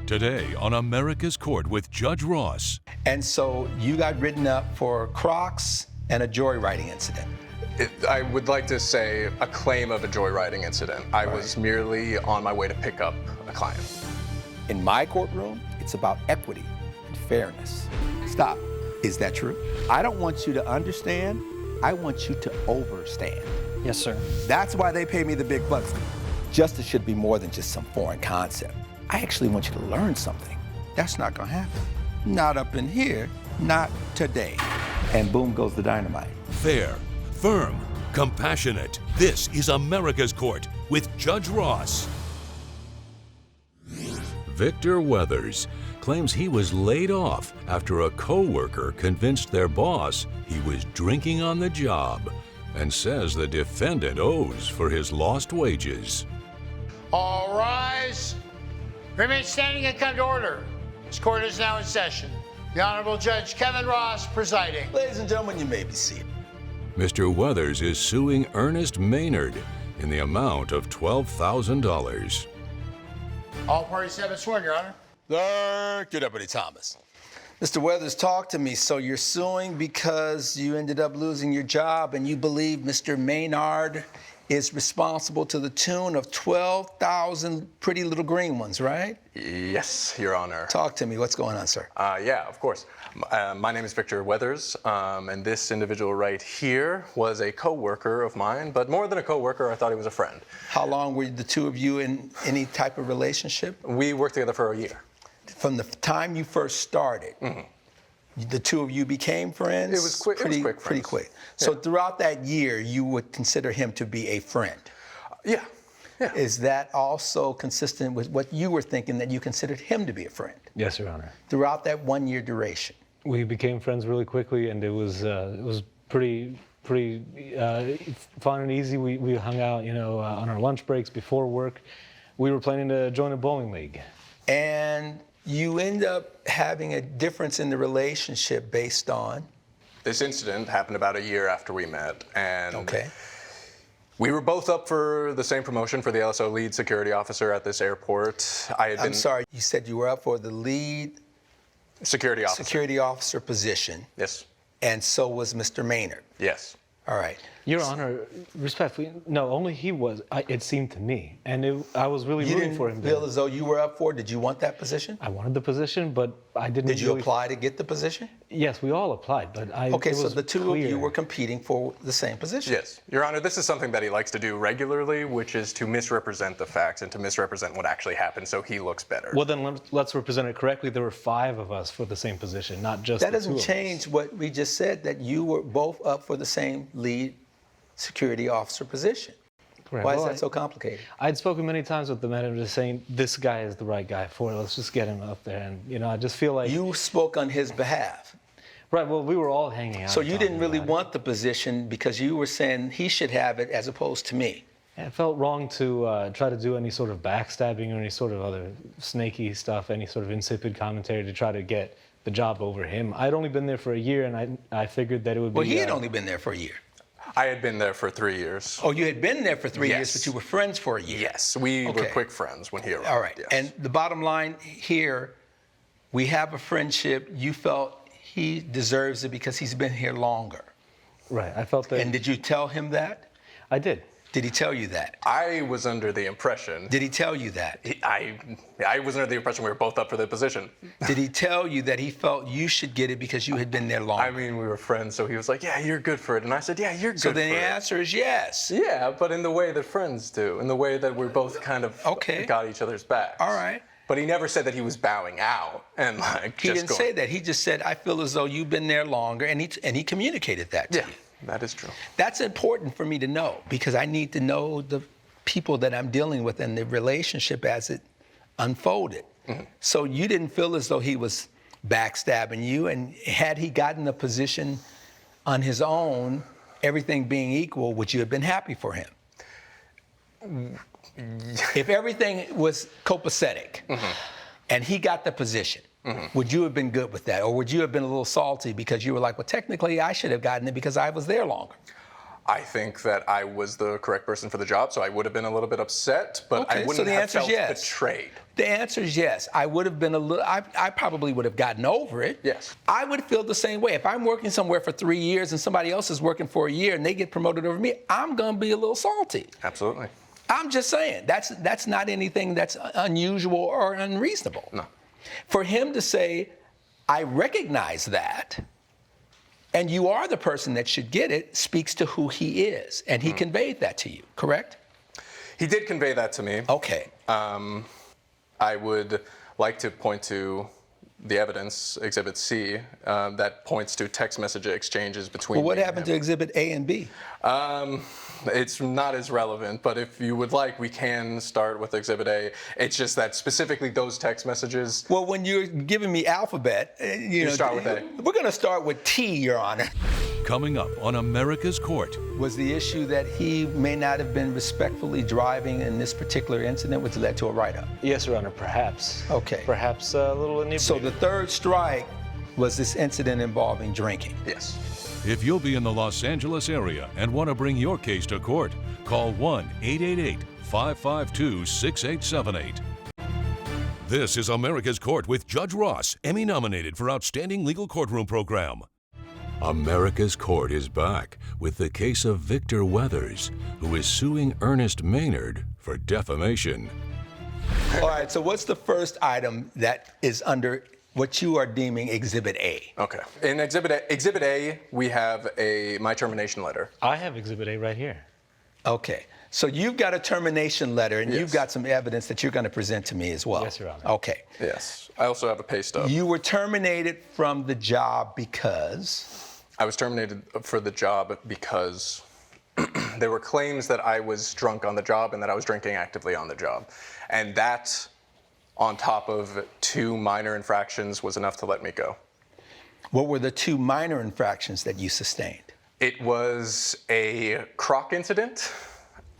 Today on America's Court with Judge Ross. And so you got written up for Crocs and a joyriding incident. I would like to say a claim of a joyriding incident. I was merely on my way to pick up a client. In my courtroom, it's about equity and fairness. Stop. Is that true? I don't want you to understand. I want you to overstand. Yes, sir. That's why they pay me the big bucks. Justice should be more than just some foreign concept. I actually want you to learn something. That's not gonna happen. Not up in here, not today. And boom goes the dynamite. Fair, firm, compassionate. This is America's Court with Judge Ross. Victor Weathers claims he was laid off after a co-worker convinced their boss he was drinking on the job and says the defendant owes for his lost wages. All rise. Remain standing and come to order. This court is now in session. The Honorable Judge Kevin Ross presiding. Ladies and gentlemen, you may be seated. Mr. Weathers is suing Ernest Maynard in the amount of $12,000. All parties have been sworn, Your Honor. Good Deputy Thomas. Mr. Weathers, talk to me. So you're suing because you ended up losing your job and you believe Mr. Maynard is responsible to the tune of 12,000 pretty little green ones, right? Yes, Your Honor. Talk to me. What's going on, sir? Yeah, of course. My name is Victor Weathers, and this individual right here was a co-worker of mine, but more than a co-worker, I thought he was a friend. How long were the two of you in any type of relationship? We worked together for a year. From the time you first started, the two of you became friends? It was quick. Pretty quick. quick. Yeah. So throughout that year, you would consider him to be a friend? Yeah. Is that also consistent with what you were thinking, that you considered him to be a friend? Yes, Your Honor. Throughout that 1 year duration? We became friends really quickly, and it was pretty fun and easy. We hung out, on our lunch breaks before work. We were planning to join a bowling league. And you end up having a difference in the relationship based on? This incident happened about a year after we met, and okay. We were both up for the same promotion for the LSO lead security officer at this airport. I'm sorry, you said you were up for the lead security officer position. Yes. And so was Mr. Maynard. Yes. All right. Your Honor, respectfully, no, only he was, it seemed to me. And I was really rooting for him. You didn't feel as though you were up for it? Did you want that position? I wanted the position, but I didn't. Did you apply to get the position? Yes, we all applied, but Okay, so the two of you were competing for the same position? Yes. Your Honor, this is something that he likes to do regularly, which is to misrepresent the facts and to misrepresent what actually happened so he looks better. Well, then let's represent it correctly. There were 5 of us for the same position, not just that the 2 of us. That doesn't change what we just said, that you were both up for the same lead security officer position. Correct. Why is that so complicated? I'd spoken many times with the manager saying, this guy is the right guy for it. Let's just get him up there. And, I just feel like... You spoke on his behalf. Right, well, we were all hanging out. So you didn't really want the position because you were saying he should have it as opposed to me. It felt wrong to try to do any sort of backstabbing or any sort of other snaky stuff, any sort of insipid commentary to try to get the job over him. I'd only been there for a year, and I figured that it would be... Well, he had only been there for a year. I had been there for 3 years. Oh, you had been there for 3 Yes. years, but you were friends for a year. Yes, we were quick friends when he arrived. All right, yes. and the bottom line here, we have a friendship. You felt he deserves it because he's been here longer. Right, I felt that... And did you tell him that? I did. Did he tell you that? I was under the impression... Did he tell you that? I was under the impression we were both up for the position. Did he tell you that he felt you should get it because you had been there longer? I mean, we were friends, so he was like, yeah, you're good for it. And I said, yeah, you're good for it. So then the answer is yes. Yeah, but in the way that friends do, in the way that we're both kind of got each other's backs. All right. But he never said that he was bowing out and He didn't say that. He just said, I feel as though you've been there longer, and he communicated that to you. That is true. That's important for me to know because I need to know the people that I'm dealing with and the relationship as it unfolded. Mm-hmm. So you didn't feel as though he was backstabbing you, and had he gotten a position on his own, everything being equal, would you have been happy for him? If everything was copacetic and he got the position, would you have been good with that? Or would you have been a little salty because you were like, well, technically I should have gotten it because I was there longer? I think that I was the correct person for the job, so I would have been a little bit upset, but I Okay, so wouldn't the have answer is felt yes. betrayed. The answer is yes. I would have been a little, I probably would have gotten over it. Yes. I would feel the same way. If I'm working somewhere for 3 years and somebody else is working for a year and they get promoted over me, I'm going to be a little salty. Absolutely. I'm just saying, that's not anything that's unusual or unreasonable. No. For him to say, I recognize that, and you are the person that should get it, speaks to who he is. And he conveyed that to you, correct? He did convey that to me. Okay. I would like to point to the evidence, Exhibit C, that points to text message exchanges between Well, what me and happened him. to Exhibit A and B? It's not as relevant, but if you would like, we can start with Exhibit A. It's just that specifically those text messages. Well, when you're giving me alphabet, you know, start with A. We're going to start with T, Your Honor. Coming up on America's Court. Was the issue that he may not have been respectfully driving in this particular incident, which led to a write-up? Yes, Your Honor, perhaps. Okay. Perhaps a little inebriated. So the third strike was this incident involving drinking. Yes. If you'll be in the Los Angeles area and want to bring your case to court, call 1-888-552-6878. This is America's Court with Judge Ross, Emmy nominated for Outstanding Legal Courtroom Program. America's Court is back with the case of Victor Weathers, who is suing Ernest Maynard for defamation. All right, so what's the first item that is under what you are deeming Exhibit A? Okay. In Exhibit A, we have my termination letter. I have Exhibit A right here. Okay, so you've got a termination letter, and Yes. you've got some evidence that you're going to present to me as well. Yes, Your Honor. Okay. Yes. I also have a pay stub. You were terminated from the job because? I was terminated for the job because there were claims that I was drunk on the job and that I was drinking actively on the job. And that, on top of 2 minor infractions, was enough to let me go. What were the 2 minor infractions that you sustained? It was a crock incident,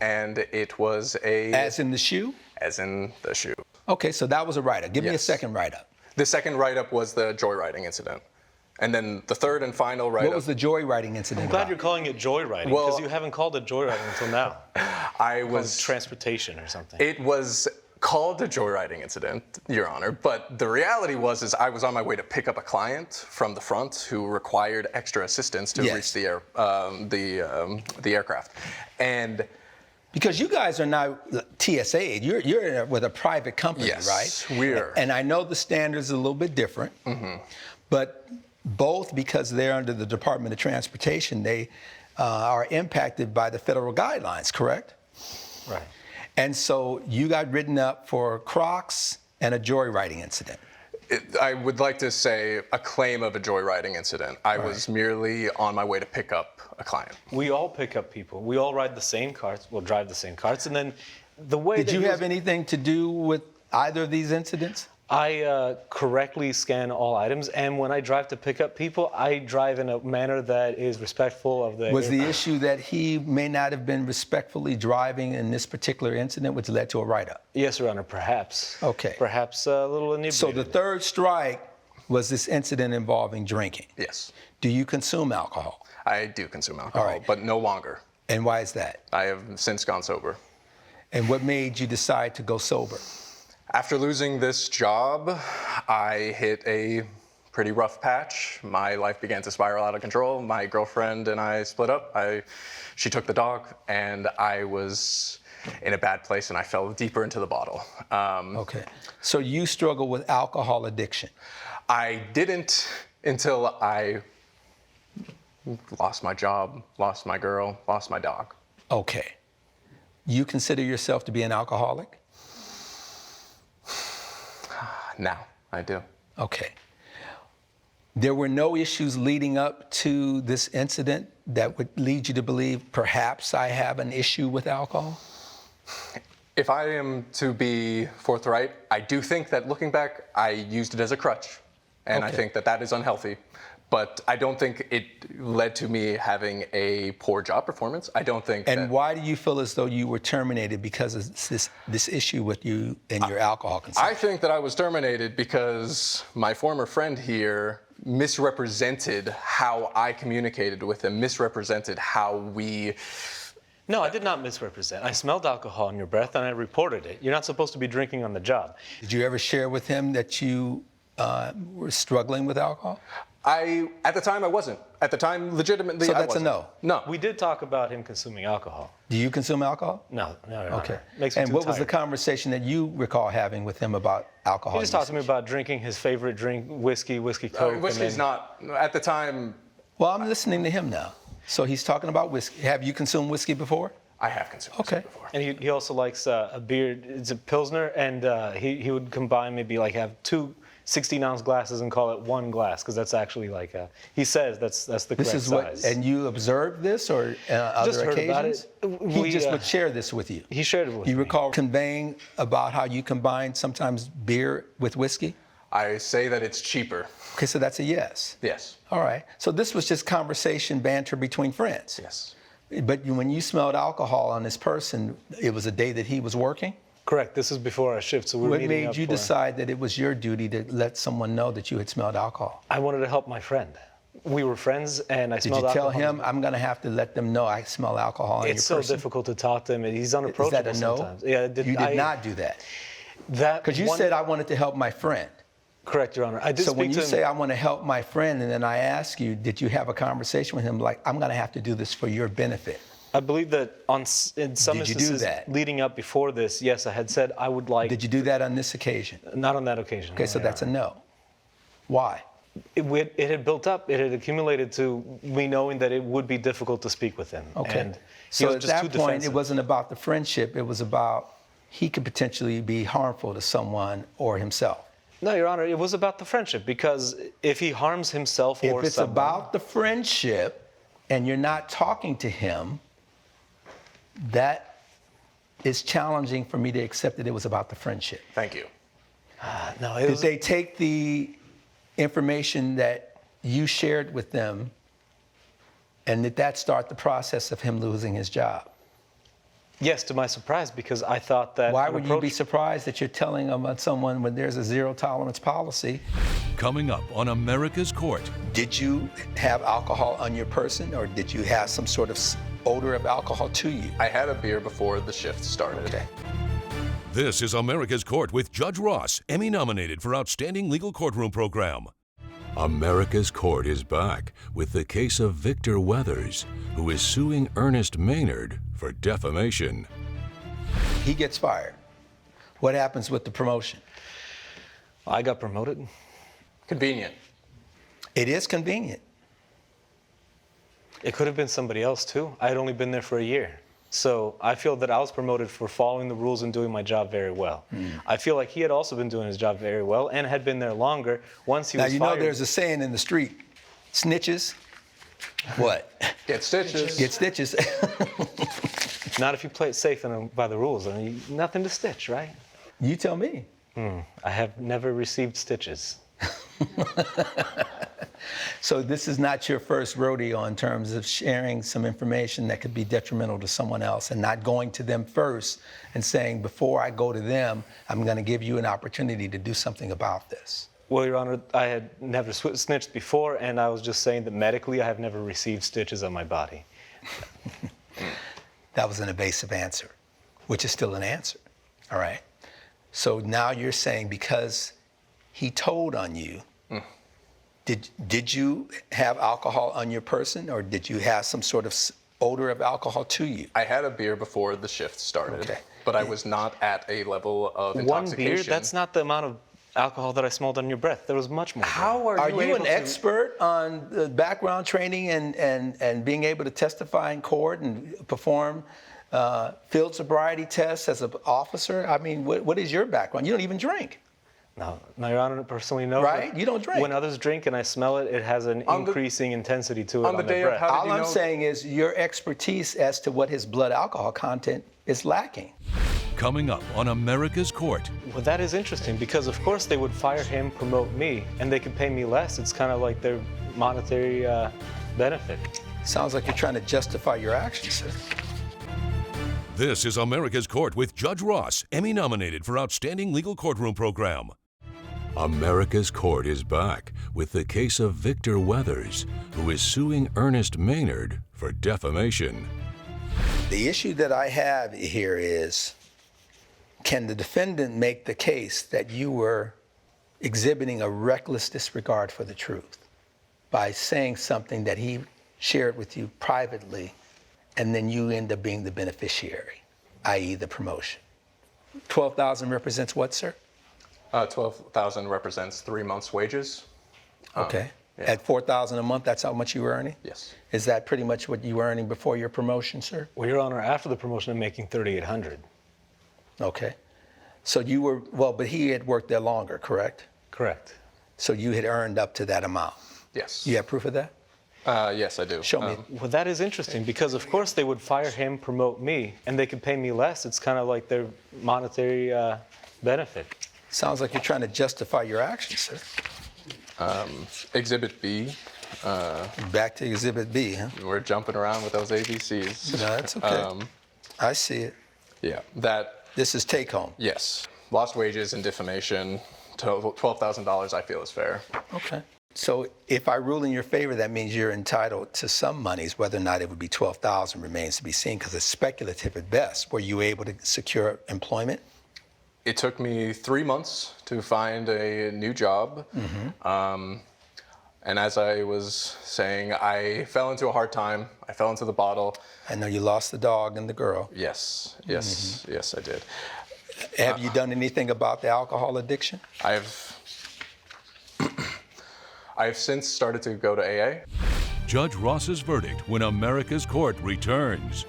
and it was a... As in the shoe? As in the shoe. Okay, so that was a write-up. Give me a Yes. second write-up. The second write-up was the joyriding incident. And then the third and final write-up... What was the joyriding incident I'm glad about? you're calling it joyriding, Well- because you haven't called it joyriding until now. I Called was... transportation or something. It was called a joyriding incident, Your Honor, but the reality was I was on my way to pick up a client from the front who required extra assistance to Yes. reach the aircraft. And Because you guys are now TSA. You're with a private company, Yes, right? we're. And I know the standards are a little bit different, but both because they're under the Department of Transportation, they are impacted by the federal guidelines, correct? Right. And so you got written up for Crocs and a joyriding incident. I would like to say a claim of a joyriding incident. I was merely on my way to pick up a client. We all pick up people. We all ride the same carts. We'll drive the same carts. And then the way Did that you he have was- anything to do with either of these incidents? I correctly scan all items, and when I drive to pick up people, I drive in a manner that is respectful of the... Was the issue that he may not have been respectfully driving in this particular incident, which led to a write-up? Yes, Your Honor, perhaps. Okay. Perhaps a little inebriated. So the third strike was this incident involving drinking. Yes, Do you consume alcohol? I do consume alcohol, All right. but no longer. And why is that? I have since gone sober. And what made you decide to go sober? After losing this job, I hit a pretty rough patch. My life began to spiral out of control. My girlfriend and I split up. She took the dog, and I was in a bad place, and I fell deeper into the bottle. Okay. So you struggle with alcohol addiction. I didn't until I lost my job, lost my girl, lost my dog. Okay. You consider yourself to be an alcoholic? Now I do. Okay. There were no issues leading up to this incident that would lead you to believe perhaps I have an issue with alcohol? If I am to be forthright, I do think that looking back, I used it as a crutch. And I Okay. think that that is unhealthy. But I don't think it led to me having a poor job performance. I don't think And that... why do you feel as though you were terminated because of this issue with you and your alcohol consumption? I think that I was terminated because my former friend here misrepresented how I communicated with him, misrepresented how we... No, I did not misrepresent. I smelled alcohol in your breath and I reported it. You're not supposed to be drinking on the job. Did you ever share with him that you were struggling with alcohol? At the time, I wasn't. At the time, legitimately, So I that's a wasn't. no. No. We did talk about him consuming alcohol. Do you consume alcohol? No, Your Okay. Honor. Makes me And too what was the tired. conversation that you recall having with him about alcohol? He just talked to me usage? about drinking his favorite drink, whiskey Coke. and Whiskey's then- not, at the time, Well, I'm listening to him now. So he's talking about whiskey. Have you consumed whiskey before? I have consumed Okay. whiskey before. And he also likes a beer. It's a Pilsner, and he would combine maybe like have two 16-ounce glasses and call it one glass, because that's actually like he says that's the correct This is size. what, and you observed this or other Just heard about occasions? it. He We, just would share this with you. He shared it with You me. recall conveying about how you combine sometimes beer with whiskey? I say that it's cheaper. Okay, so that's a yes. Yes. All right. So this was just conversation, banter between friends. Yes. But when you smelled alcohol on this person, it was a day that he was working? Correct. This is before our shift, so we were What meeting made up you for- decide that it was your duty to let someone know that you had smelled alcohol? I wanted to help my friend. We were friends, and I Did smelled you tell alcohol. him, I'm going to have to let them know I smell alcohol on your It's so person? difficult to talk to him. He's Is unapproachable that a no? sometimes. Yeah, You did not do that. That Because you one- said I wanted to help my friend. Correct, Your Honor. I did So speak when you to him. say I want to help my friend, and then I ask you, did you have a conversation with him like, I'm going to have to do this for your benefit? I believe that in some Did you do instances that? leading up before this, yes, I had said I would like. Did you do that on this occasion? Not on that occasion. Okay, no, so Your that's a Honor. no. Why? It had built up. It had accumulated to me knowing that it would be difficult to speak with him. Okay. And he So was at just that too point, defensive. it wasn't about the friendship. It was about he could potentially be harmful to someone or himself. No, Your Honor, it was about the friendship, because if he harms himself or If it's someone, about the friendship and you're not talking to him, that is challenging for me to accept that it was about the friendship. Thank you. no, it Did was, they take the information that you shared with them, and did that start the process of him losing his job? yes, to my surprise, because I thought that Why an would you be approach- surprised that you're telling about someone when there's a zero tolerance policy? Coming up on America's Court. Did you have alcohol on your person, or did you have some sort of odor of alcohol to you? I had a beer before the shift started. Okay. This is America's Court with Judge Ross, Emmy nominated for Outstanding Legal Courtroom Program. America's Court is back with the case of Victor Weathers, who is suing Ernest Maynard for defamation. He gets fired. What happens with the promotion? I got promoted. Convenient. It is convenient. It could have been somebody else too. I had only been there for a year. So I feel that I was promoted for following the rules and doing my job very well. I feel like he had also been doing his job very well and had been there longer. Once he Now, was you fired, know there's a saying in the street, snitches, what? Get stitches. Get stitches. not if you play it safe and by the rules. I mean, nothing to stitch, right? You tell me. I have never received stitches. So this is not your first rodeo in terms of sharing some information that could be detrimental to someone else and not going to them first and saying, before I go to them, I'm going to give you an opportunity to do something about this. Well, Your Honor, I had never snitched before, and I was just saying that medically I have never received stitches on my body. That was an evasive answer, which is still an answer, all right? So now you're saying because he told on you, did you have alcohol on your person, or did you have some sort of odor of alcohol to you? I had a beer before the shift started, Okay. but I was not at a level of One intoxication. beer, that's not the amount of alcohol that I smelled on your breath. There was much more. How are Are you you able an to... expert on the background training and being able to testify in court and perform field sobriety tests as an officer? I mean, what is your background? You don't even drink. No, Your Honor, personally, no. Right? but You don't drink. When others drink and I smell it, it has an On the- increasing intensity to it on the their day of breath. how- did All you I'm know- saying is your expertise as to what his blood alcohol content is lacking. Coming up on America's Court. Well, that is interesting because, of course, they would fire him, promote me, and they could pay me less. It's kind of like their monetary benefit. Sounds like you're trying to justify your actions, sir. This is America's Court with Judge Ross, Emmy nominated for Outstanding Legal Courtroom Program. America's Court is back with the case of Victor Weathers, who is suing Ernest Maynard for defamation. The issue that I have here is, can the defendant make the case that you were exhibiting a reckless disregard for the truth by saying something that he shared with you privately, and then you end up being the beneficiary, i.e. the promotion? $12,000 represents what, sir? $12,000 represents 3 months' wages. Okay. Yeah. At $4,000 a month, that's how much you were earning? Yes. Is that pretty much what you were earning before your promotion, sir? Well, Your Honor, after the promotion, I'm making $3,800. Okay. So you were, well, but he had worked there longer, correct? Correct. So you had earned up to that amount. Yes. You have proof of that? Yes, I do. Show me. Well, that is interesting because, of course, they would fire him, promote me, and they could pay me less. It's kind of like their monetary benefit. Sounds like you're trying to justify your actions, sir. Exhibit B. Back to Exhibit B, huh? We're jumping around with those ABCs. No, that's okay. I see it. Yeah, that, This is take home. yes. Lost wages and defamation, $12,000 I feel is fair. Okay. So if I rule in your favor, that means you're entitled to some monies. Whether or not it would be $12,000 remains to be seen because it's speculative at best. Were you able to secure employment? It took me 3 months to find a new job. And as I was saying, I fell into a hard time. I fell into the bottle. I know you lost the dog and the girl. Yes, yes, yes, I did. Have you done anything about the alcohol addiction? I've since started to go to AA. Judge Ross's verdict when America's Court returns.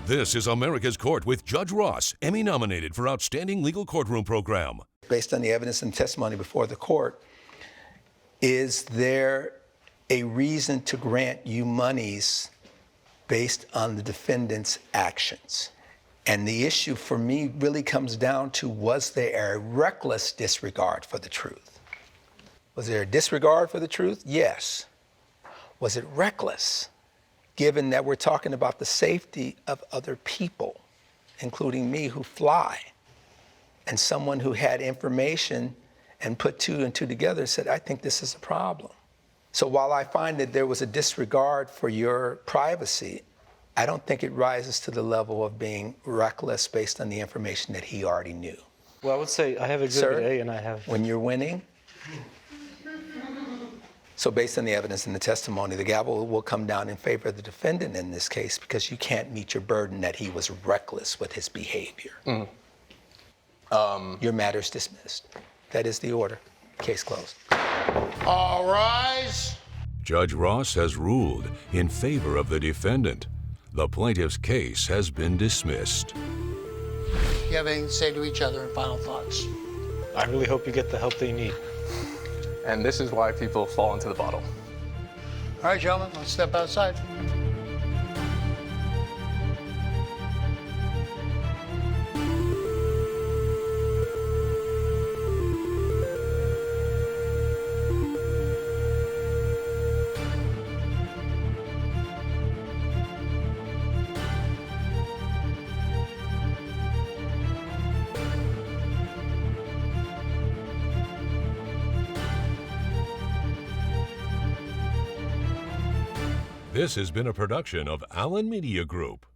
This is America's Court with Judge Ross, Emmy nominated for Outstanding Legal Courtroom Program. Based on the evidence and testimony before the court, is there a reason to grant you monies based on the defendant's actions? And the issue for me really comes down to, was there a reckless disregard for the truth? Was there a disregard for the truth? Yes. Was it reckless, given that we're talking about the safety of other people, including me, who fly, and someone who had information and put two and two together said, I think this is a problem. So while I find that there was a disregard for your privacy, I don't think it rises to the level of being reckless based on the information that he already knew. Well, I would say I have Exhibit Sir, A and I have... when you're winning, so based on the evidence and the testimony, the gavel will come down in favor of the defendant in this case because you can't meet your burden that he was reckless with his behavior. Your matter is dismissed. That is the order. Case closed. All rise. Judge Ross has ruled in favor of the defendant. The plaintiff's case has been dismissed. You have anything to say to each other in final thoughts? I really hope you get the help that you need. And this is why people fall into the bottle. All right, gentlemen, let's step outside. This has been a production of Allen Media Group.